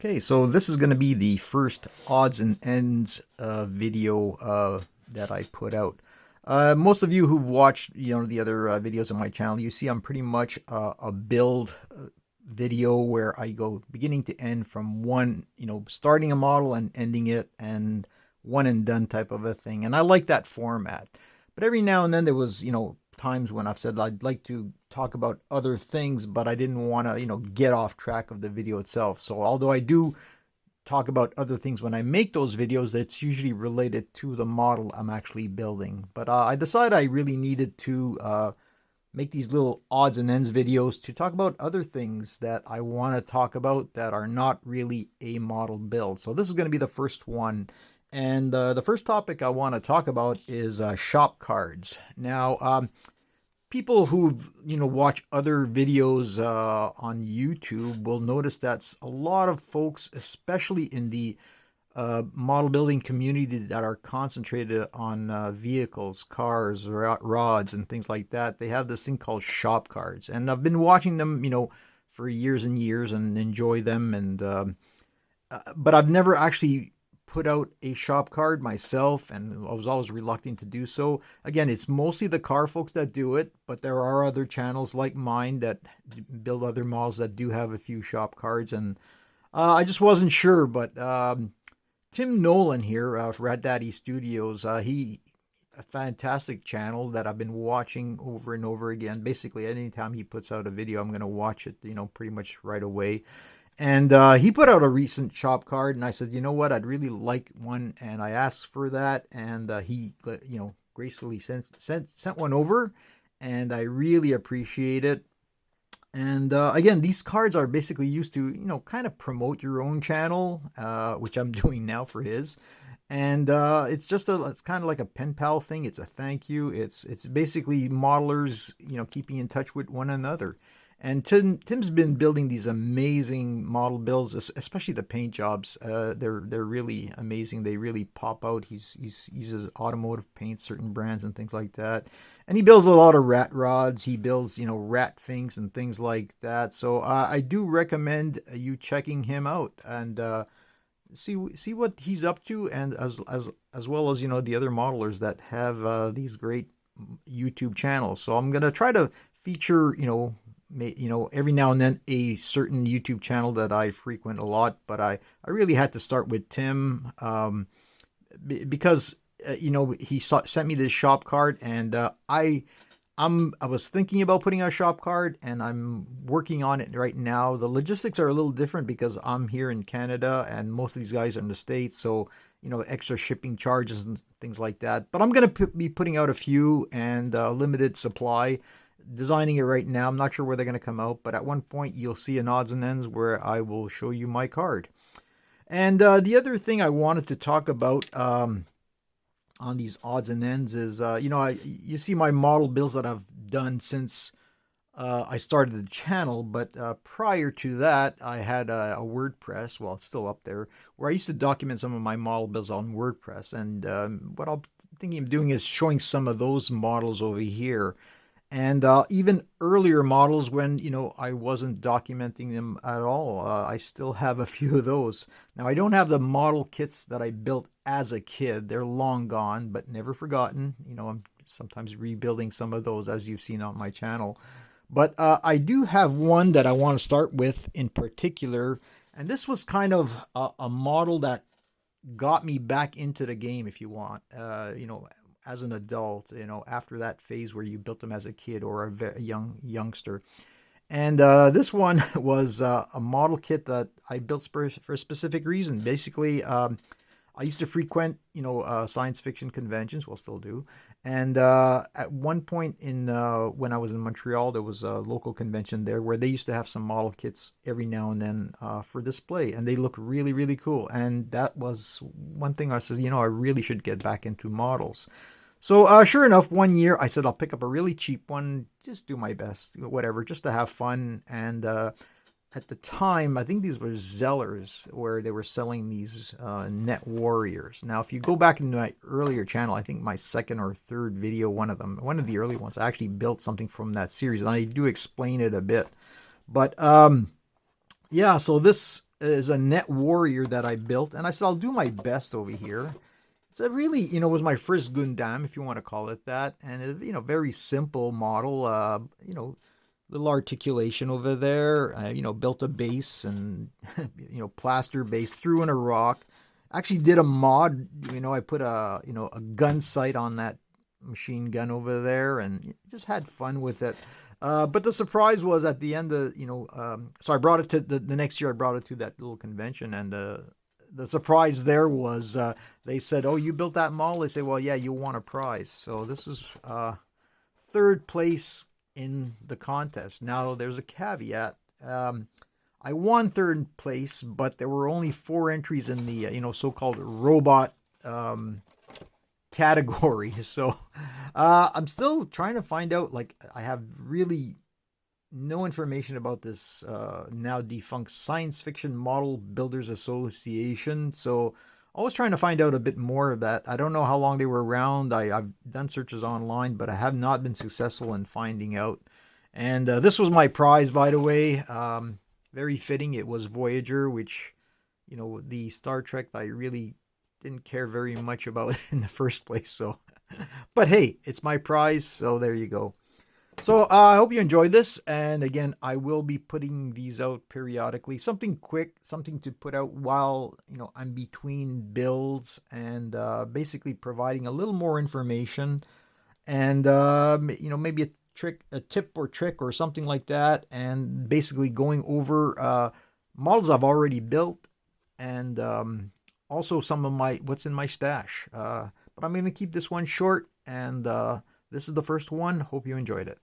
Okay, so this is going to be the first odds and ends video that I put out. Most of you who've watched, the other videos on my channel, you see I'm pretty much a build video where I go beginning to end from one, starting a model and ending it, and one and done type of a thing. And I like that format. But every now and then there was, times when I've said I'd like to talk about other things, but I didn't want to, get off track of the video itself. So although I do talk about other things when I make those videos, it's usually related to the model I'm actually building. But I decided I really needed to make these little odds and ends videos to talk about other things that I want to talk about that are not really a model build. So this is going to be the first one. And the first topic I want to talk about is shop cards. Now, people who've watch other videos on YouTube will notice that a lot of folks, especially in the model building community, that are concentrated on vehicles, cars, rods, and things like that, they have this thing called shop cards. And I've been watching them, for years and years and enjoy them. And but I've never actually put out a shop card myself, and I was always reluctant to do so. Again, it's mostly the car folks that do it, but there are other channels like mine that build other models that do have a few shop cards, and I just wasn't sure. But Tim Nolan here for Rat Daddy Studios, he a fantastic channel that I've been watching over and over again. Basically, anytime he puts out a video, I'm going to watch it, pretty much right away. And he put out a recent shop card, and I said, you know what, I'd really like one, and I asked for that, and he, gracefully sent one over, and I really appreciate it. And again, these cards are basically used to, kind of promote your own channel, which I'm doing now for his. And it's kind of like a pen pal thing. It's a thank you. It's basically modelers, keeping in touch with one another. And Tim's been building these amazing model builds, especially the paint jobs. They're really amazing. They really pop out. He uses automotive paint, certain brands and things like that. And he builds a lot of rat rods. He builds, rat finks and things like that. So I do recommend you checking him out and see what he's up to, and as well as the other modelers that have these great YouTube channels. So I'm gonna try to feature every now and then a certain YouTube channel that I frequent a lot, but I really had to start with Tim because he sent me this shop card, and I was thinking about putting out a shop card, and I'm working on it right now. The logistics are a little different because I'm here in Canada and most of these guys are in the States, so extra shipping charges and things like that. But I'm going to be putting out a few, and limited supply. Designing it right now. I'm not sure where they're going to come out, but at one point you'll see an odds and ends where I will show you my card. And the other thing I wanted to talk about on these odds and ends is, you see my model builds that I've done since I started the channel, but prior to that, I had a WordPress, well, it's still up there, where I used to document some of my model builds on WordPress. And what I'm thinking of doing is showing some of those models over here. And even earlier models when, I wasn't documenting them at all. I still have a few of those. Now, I don't have the model kits that I built as a kid. They're long gone, but never forgotten. I'm sometimes rebuilding some of those, as you've seen on my channel. But I do have one that I want to start with in particular. And this was kind of a model that got me back into the game, if you want, as an adult, after that phase where you built them as a kid or a youngster. And this one was a model kit that I built for a specific reason. Basically, I used to frequent, science fiction conventions, well, still do. And at one point when I was in Montreal, there was a local convention there where they used to have some model kits every now and then for display. And they look really, really cool. And that was one thing I said, I really should get back into models. So sure enough, one year I said I'll pick up a really cheap one, just do my best, whatever, just to have fun. And at the time, I think these were Zellers, where they were selling these Net Warriors. Now, if you go back into my earlier channel, I think my second or third video, one of the early ones, I actually built something from that series, and I do explain it a bit. But yeah, so this is a Net Warrior that I built, and I said I'll do my best over here. It's a really, was my first Gundam, if you want to call it that, and it, very simple model. Little articulation over there. Built a base and plaster base, threw in a rock. Actually did a mod. I put a gun sight on that machine gun over there, and just had fun with it. But the surprise was at the end of, so I brought it to the next year. I brought it to that little convention, and the surprise there was they said, "Oh, you built that model?" They say, "Well, yeah, you won a prize." So this is third place in the contest. Now there's a caveat. I won third place, but there were only 4 entries in the so-called robot category. So I'm still trying to find out. Like, I have really no information about this now defunct Science Fiction Model Builders Association. So I was trying to find out a bit more of that. I don't know how long they were around. I've done searches online, but I have not been successful in finding out. And this was my prize, by the way. Very fitting. It was Voyager, which, the Star Trek I really didn't care very much about in the first place. So, but hey, it's my prize. So there you go. So I hope you enjoyed this. And again, I will be putting these out periodically. Something quick, something to put out while, I'm between builds, and basically providing a little more information, and, maybe a tip or trick or something like that. And basically going over models I've already built, and also some of what's in my stash. But I'm going to keep this one short, and this is the first one. Hope you enjoyed it.